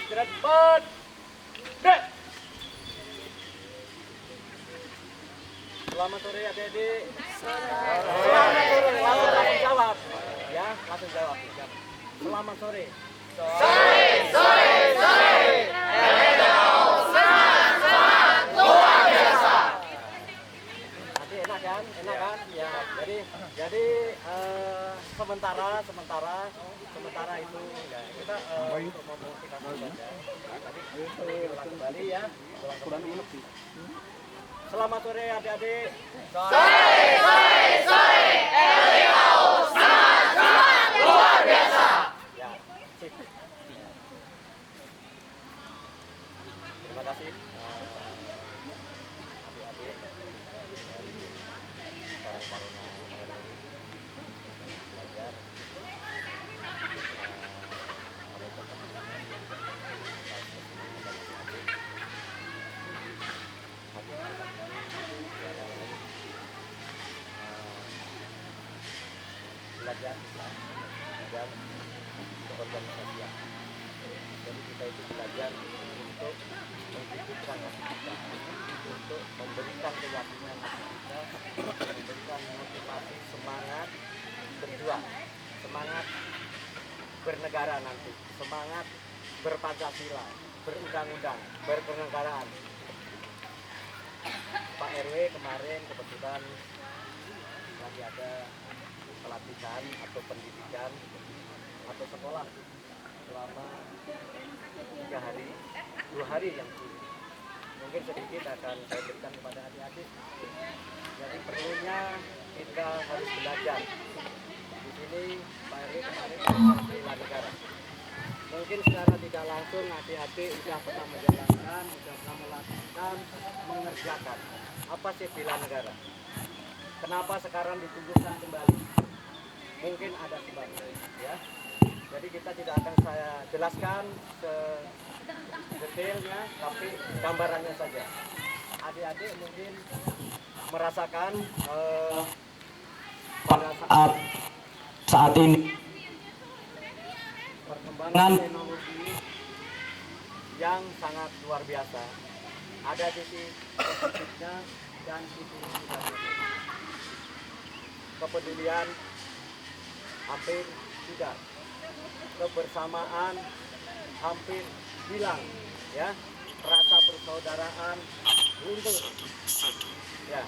Cepat. Dek. Selamat sore adik-adik. Selamat sore. Langsung jawab. Ya, langsung jawab. Selamat sore. Sore, sore, sore. Semangat, luar biasa. Nanti enak kan? Enak kan? Ya. Jadi sementara itu ya, kita untuk memulihkan saja. Tadi ulang kembali ya. Selamat sore adik-adik. Sore, sore, sore. LDAO, semangat, luar biasa. Ya, sip. Terima kasih adik-adik dari Karang Taruna belajar. Belajar berorganisasi. Jadi kita itu belajar untuk menghidupkan hati kita, untuk memberikan keyakinan hati kita, memberikan motivasi, semangat berjuang, semangat bernegara nanti, semangat berpancasila, berundang-undang, berkenegaraan. Pak RW kemarin kebetulan lagi ada pelatihan atau pendidikan atau sekolah selama 2 hari yang sulit. Mungkin sedikit akan saya berikan kepada adik-adik. Jadi perlunya kita harus belajar. Di sini Pak RW kemarin bela negara. Mungkin secara tidak langsung adik-adik sudah pernah menjalankan, sudah pernah melakukan, mengerjakan. Apa sih bela negara? Kenapa sekarang ditunjukkan kembali? Mungkin ada sebabnya, ya. Jadi kita tidak akan saya jelaskan sedetailnya, tapi gambarannya saja. Adik-adik mungkin merasakan pada saat ini perkembangan teknologi yang sangat luar biasa. Ada sisi positifnya dan sisi negatifnya. Kepedulian hampir tidak, kebersamaan hampir hilang, ya, rasa persaudaraan luntur, ya.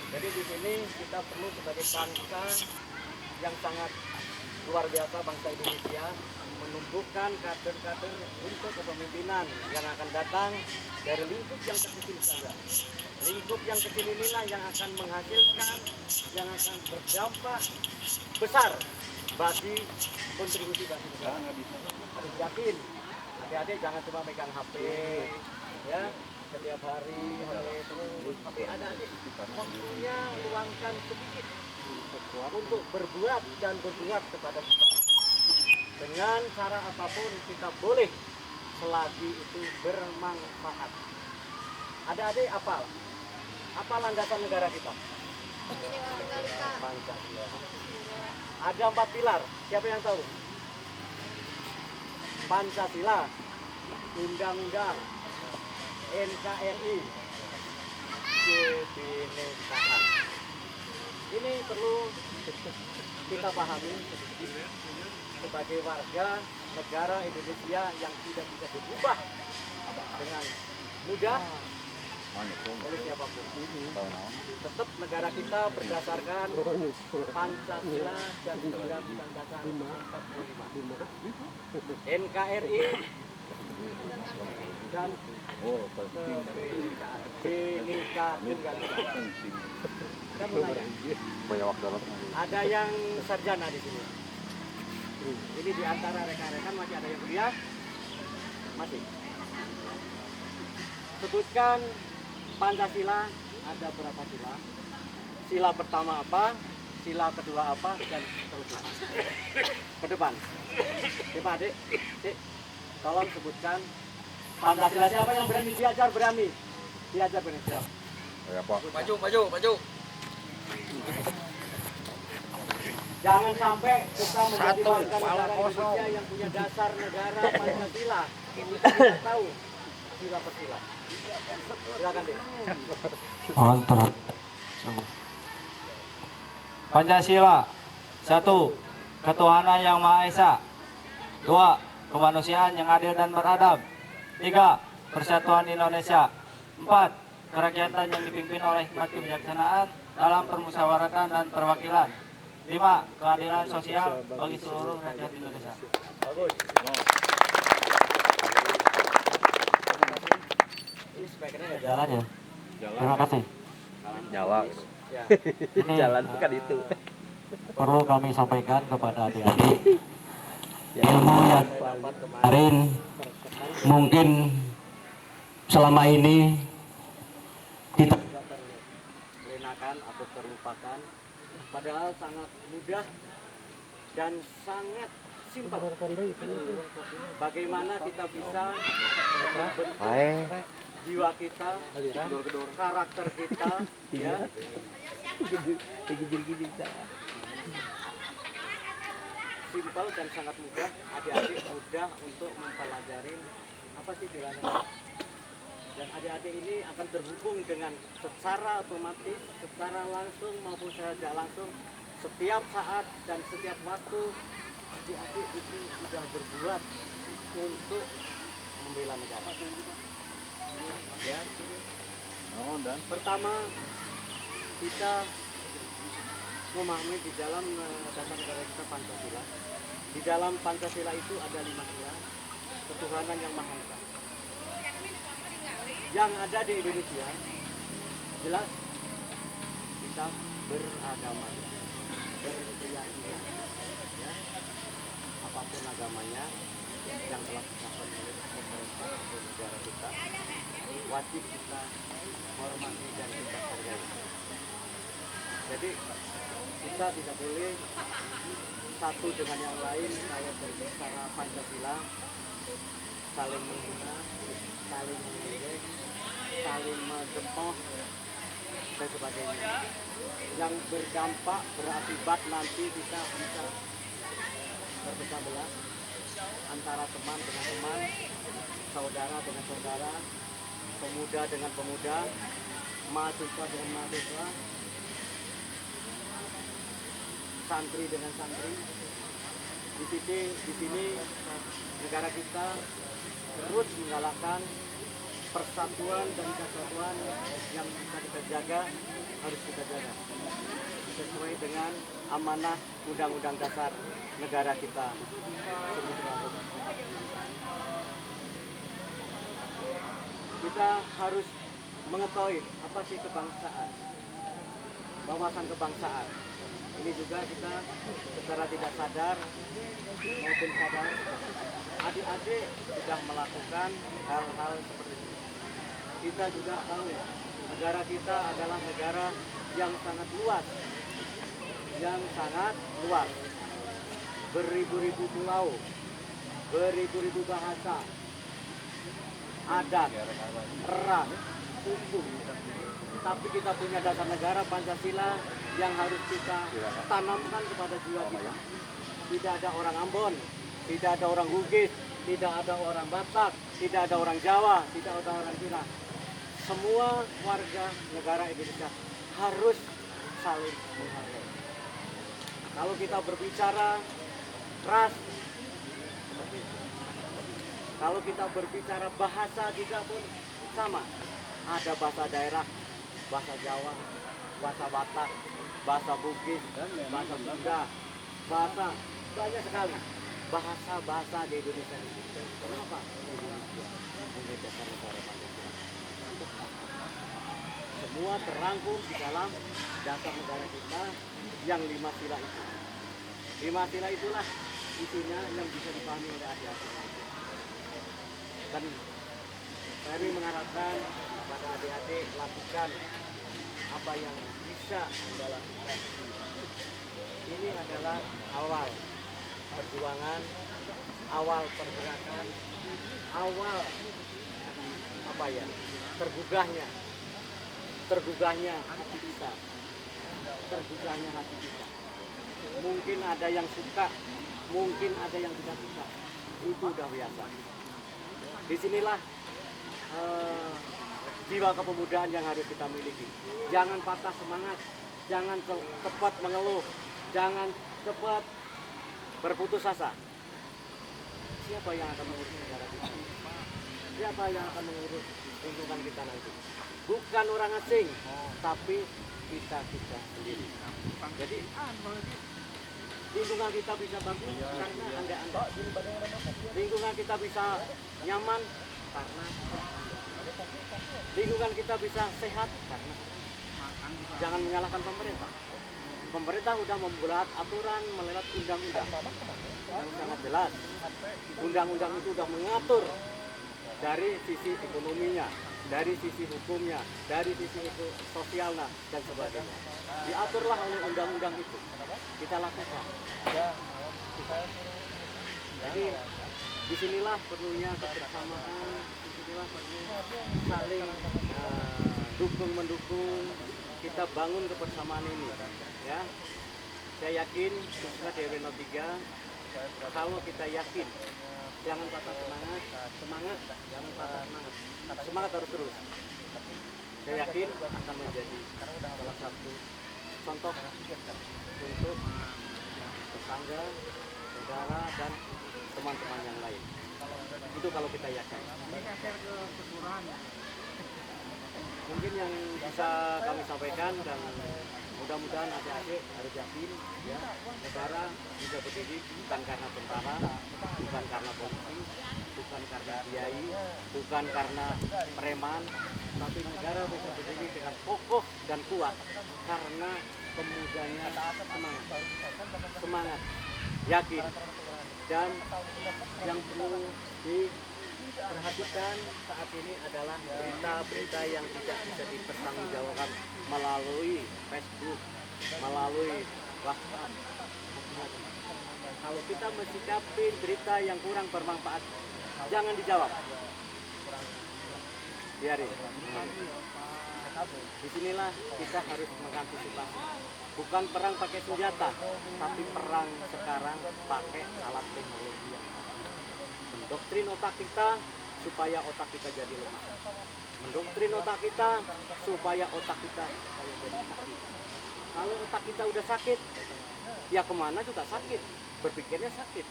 Jadi di sini kita perlu sebagai bangsa yang sangat luar biasa, bangsa Indonesia, menumbuhkan kader-kader untuk kepemimpinan yang akan datang dari lingkup yang kecil saja. Lingkup yang kecil inilah yang akan menghasilkan, yang akan berdampak besar bagi kontribusi bagi negara. Harus yakin, adik-adik jangan cuma megang HP, ya, setiap hari terus. Tapi ada adik waktunya luangkan sedikit untuk berbuat dan berbuat kepada sesama. Dengan cara apapun kita boleh selagi itu bermanfaat. Adik-adik apa landasan negara kita? Pancasila. Ada 4 pilar. Siapa yang tahu? Pancasila, Undang-Undang, NKRI, kebinekaan. Ini perlu kita pahami sebagai warga negara Indonesia yang tidak bisa berubah dengan mudah oleh siapapun. Tetap negara kita berdasarkan Pancasila dan Undang-Undang Dasar 45, NKRI dan kebinekaan. Ada yang sarjana di sini. Ini di antara rekan-rekan masih ada yang kuliah? Masih. Sebutkan Pancasila ada berapa sila? Sila pertama apa? Sila kedua apa? Dan seterusnya. Ke depan. Coba adik, tolong sebutkan Pancasila. Siapa yang berani diajar berani? Diajar berani. Siapa? Maju. Jangan sampai kita menjadi warga negara Indonesia yang punya dasar negara Pancasila. Kita tidak tahu sila per sila. Silakan deh. Pancasila. 1. Ketuhanan yang Maha Esa. 2. Kemanusiaan yang adil dan beradab. 3. Persatuan Indonesia. 4. Kerakyatan yang dipimpin oleh hikmat kebijaksanaan dalam permusyawaratan dan perwakilan. 5. Keadilan sosial bagi seluruh rakyat Indonesia. Bagus. Ini speakernya nggak Jalan ya. Terima kasih. Jalan. Ya. Ini Jalan bukan itu. perlu kami sampaikan kepada adik-adik ilmu yang kemarin mungkin selama ini kita Terlenakan atau terlupakan, padahal sangat mudah dan sangat simpel. Bagaimana kita bisa membentuk jiwa kita, karakter kita, ya, simpel dan sangat mudah. Adik-adik mudah untuk mempelajari apa sih nilai-nilai. Dan adik-adik ini akan terhubung dengan secara otomatis, secara langsung maupun secara tidak langsung, setiap saat dan setiap waktu adik-adik itu sudah berbuat untuk membela negara. Ya. Pertama, kita memahami di dalam dasar negara kita Pancasila. Di dalam Pancasila itu ada 5 sila, ketuhanan yang Maha Esa. Yang ada di Indonesia, jelas kita beragama, berkeyakinan, ya. Apapun agamanya yang telah ditetapkan oleh pemerintah atau negara kita, wajib kita hormati dan kita hargai. Jadi kita tidak boleh satu dengan yang lain kayak berbicara Pancasila saling menghina, saling mengejek, saling menjemput dan sebagainya, yang berdampak berakibat nanti kita bisa berpecah belah antara teman dengan teman, saudara dengan saudara, pemuda dengan pemuda, mahasiswa dengan mahasiswa, santri dengan santri. Di sini negara kita terus menggalakkan persatuan dan kesatuan yang bisa kita jaga, harus kita jaga sesuai dengan amanah Undang-Undang Dasar negara kita. Kita harus mengetahui apa sih kebangsaan, wawasan kebangsaan. Ini juga kita secara tidak sadar maupun sadar, adik-adik sudah melakukan hal-hal seperti ini. Kita juga tahu negara kita adalah negara yang sangat luas, beribu-ribu pulau, beribu-ribu bahasa, adat, ras, suku. Tapi kita punya dasar negara Pancasila yang harus kita tanamkan kepada jiwa kita. Tidak ada orang Ambon, tidak ada orang Bugis, tidak ada orang Batak, tidak ada orang Jawa, tidak ada orang Cina. Semua warga negara Indonesia harus saling menghargai. Kalau kita berbicara ras, kalau kita berbicara bahasa juga pun sama. Ada bahasa daerah, bahasa Jawa, bahasa Batak, bahasa Bugis, bahasa Sunda, bahasa banyak sekali bahasa di Indonesia. Kenapa? Ini dasar negara Pancasila. Semua terangkum di dalam dasar negara kita yang 5 sila itu. 5 sila itulah isinya yang bisa dipahami oleh adik-adik. Dan kami mengharapkan kepada adik-adik lakukan apa yang bisa Anda lakukan. Ini adalah awal perjuangan, awal pergerakan, awal tergugahnya hati kita, tergugahnya hati kita. Mungkin ada yang suka, mungkin ada yang tidak suka. Itu udah biasa. Disinilah jiwa kepemudaan yang harus kita miliki. Jangan patah semangat, jangan cepat mengeluh, jangan cepat berputus asa. Siapa yang akan mengurus negara kita? Siapa yang akan mengurus lingkungan kita nanti? Bukan orang asing, tapi kita sendiri. Jadi lingkungan kita bisa bagus karena Anda. Lingkungan kita bisa nyaman karena lingkungan kita bisa sehat karena jangan menyalahkan pemerintah. Pemerintah sudah membuat aturan melewat undang-undang yang sangat jelas. Undang-undang itu sudah mengatur dari sisi ekonominya, dari sisi hukumnya, dari sisi sosialnya dan sebagainya. Diaturlah oleh undang-undang itu. Kita lakukan. Jadi disinilah perlunya kebersamaan, disinilah perlu saling dukung mendukung. Kita bangun kebersamaan ini, ya. Saya yakin khususnya DW 03 kalau kita yakin jangan patah semangat, jangan patah semangat harus terus. Saya yakin akan menjadi salah satu contoh untuk tetangga, saudara dan teman-teman yang lain. Itu kalau kita yakin. Mungkin yang bisa kami sampaikan dan mudah-mudahan adik-adik harus yakin ya, negara bisa berdiri bukan karena tentara, bukan karena polisi, bukan karena kiai, bukan karena preman, tapi negara bisa berdiri dengan kokoh dan kuat karena pemudanya semangat, yakin, dan yang perlu diperhatikan saat ini adalah berita-berita yang tidak bisa dipertanggungjawabkan melalui Facebook, melalui WhatsApp. Kalau kita mensikapi berita yang kurang bermanfaat, jangan dijawab. Biarin. Disinilah kita harus mengantisipasi. Bukan perang pakai senjata, tapi perang sekarang pakai alat teknologi. Mendoktrin otak kita supaya otak kita jadi lemah. Mendoktrin otak kita supaya otak kita jadi sakit. Kalau otak kita udah sakit, ya kemana juga sakit. Berpikirnya sakit.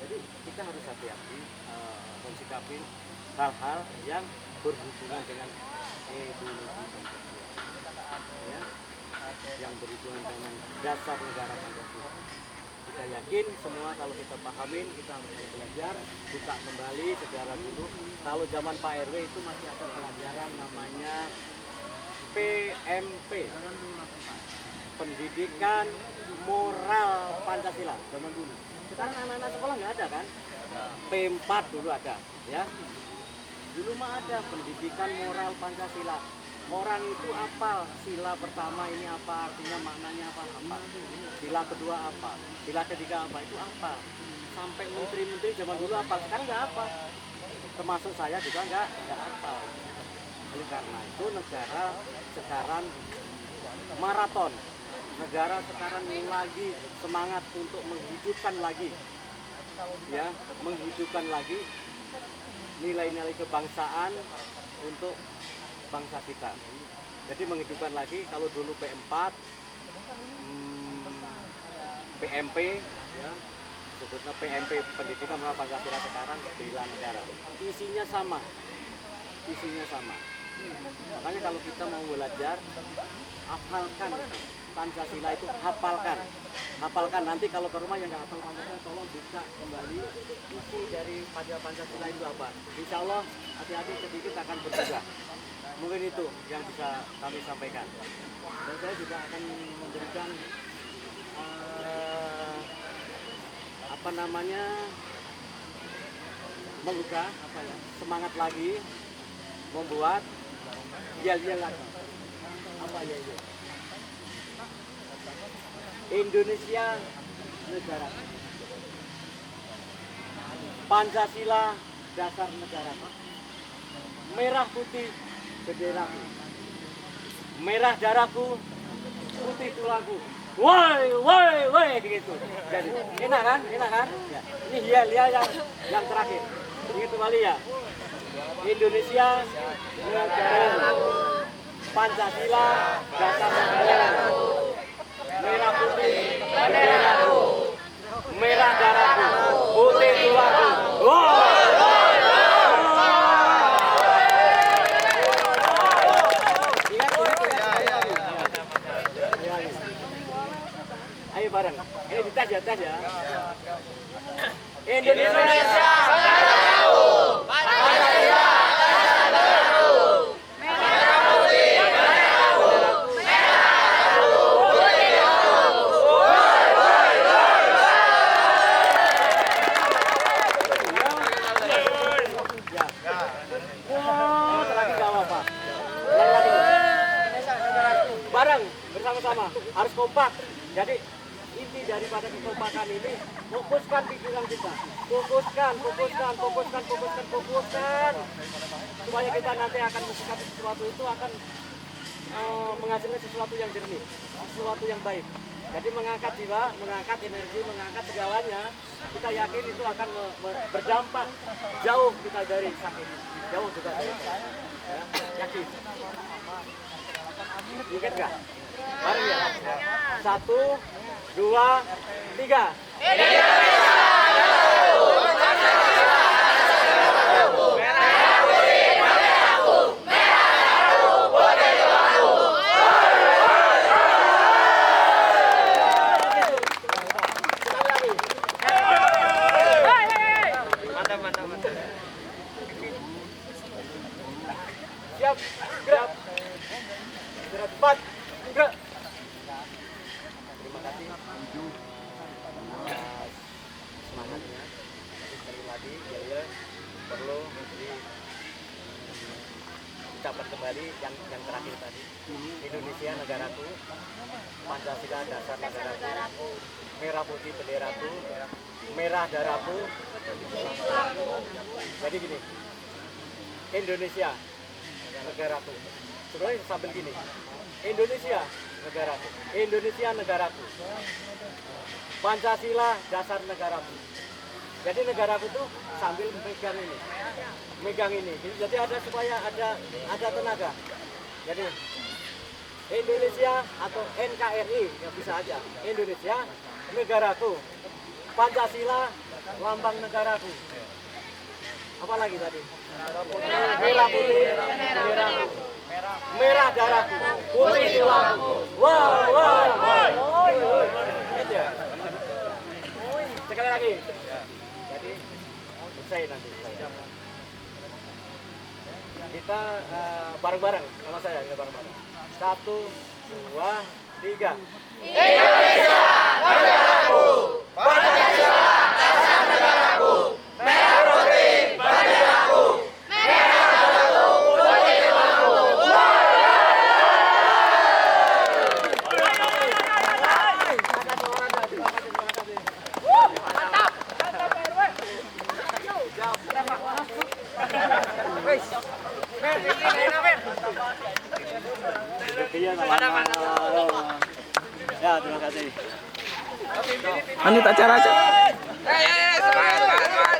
Jadi kita harus hati-hati mensikapi hal-hal yang berhubungan dengan ideologi ya, yang berhubungan dengan dasar negara Pancasila. Kita yakin semua kalau kita pahamin, kita harus belajar, buka kembali sejarah dulu. Kalau zaman Pak RW itu masih ada pelajaran namanya PMP, Pendidikan Moral Pancasila zaman dulu. Sekarang anak-anak sekolah nggak ada kan? P4 dulu ada, ya. Dulu mah ada pendidikan moral Pancasila. Orang itu apa? Sila pertama ini apa? Artinya maknanya apa? Sila kedua apa? Sila ketiga apa? Itu apa? Sampai menteri-menteri zaman dulu apa? Sekarang nggak apa. Termasuk saya juga nggak apa. Oleh karena itu negara sekarang maraton. Negara sekarang lagi semangat untuk menghidupkan lagi, ya, menghidupkan lagi nilai-nilai kebangsaan untuk bangsa kita. Jadi menghidupkan lagi, kalau dulu P4, PMP, ya, sebutnya PMP, Pendidikan Moral Pancasila, sekarang bela negara. Isinya sama. Makanya kalau kita mau belajar, hafalkan Pancasila itu, hafalkan. Nanti kalau ke rumah yang nggak hafal Pancasila, tolong buka kembali isi dari Pancasila itu apa. Insya Allah hati-hati sedikit akan berubah. Mungkin itu yang bisa kami sampaikan. Dan saya juga akan memberikan membuka semangat lagi, membuat yel-yel lagi. Apa yel-yel? Indonesia negara, Pancasila dasar negara, merah putih benderaku, merah darahku, putih tulangku. woi gitu. Jadi enak kan? Ya. Ini hiya yang terakhir. Ingat kembali ya. Indonesia negaraku, Pancasila dasar negaraku, merah putih benderaku, merah darahku, putih tuaku. Ayo bareng. Ini dites ya. Indonesia Negaraku, Pancasila dasar negaraku, merah putih benderaku, merah darahku, putih tuaku. Lagi gak apa-apa. Bareng bersama-sama harus kompak. Jadi inti daripada kekompakan ini fokuskan pikiran kita. Fokuskan supaya kita nanti akan mensikapi sesuatu itu akan menghasilkan sesuatu yang jernih, sesuatu yang baik. Jadi mengangkat jiwa, mengangkat energi, mengangkat segalanya, kita yakin itu akan berdampak jauh kita dari sakit, jauh juga dari ya, yakin. Ingat nggak? Bareng ya. 1, 2, 3. Indonesia negaraku, Pancasila dasar negaraku, merah putih benderaku, merah darahku, putih tuaku. Sekali lagi. Mantap. Siap. Gerak. Cepat. Gerak. Terima kasih atas semangatnya. Sekali lagi ya perlu diucapkan kembali yang terakhir tadi. Indonesia negaraku, Pancasila dasar negaraku, merah putih benderaku, merah darahku. Jadi gini, Indonesia negaraku. Sebenarnya sambil gini, Indonesia negaraku, Pancasila dasar negaraku. Jadi negaraku tuh sambil megang ini. Jadi ada supaya ada tenaga. Jadi Indonesia atau NKRI ya bisa aja. Indonesia negaraku, Pancasila lambang negaraku. Apa lagi tadi? Merah putih benderaku, merah darahku, putih tuaku. Wah. Gitu ya. Sekali lagi. Jadi selesai nanti. Kita bareng-bareng sama saya, kita bareng-bareng. 1, 2, 3. Indonesia negaraku, Pancasila dasar negaraku, merah putih benderaku, merah darahku, putih tuaku. Ya, terima kasih. Lanjut acara aja. Semangat.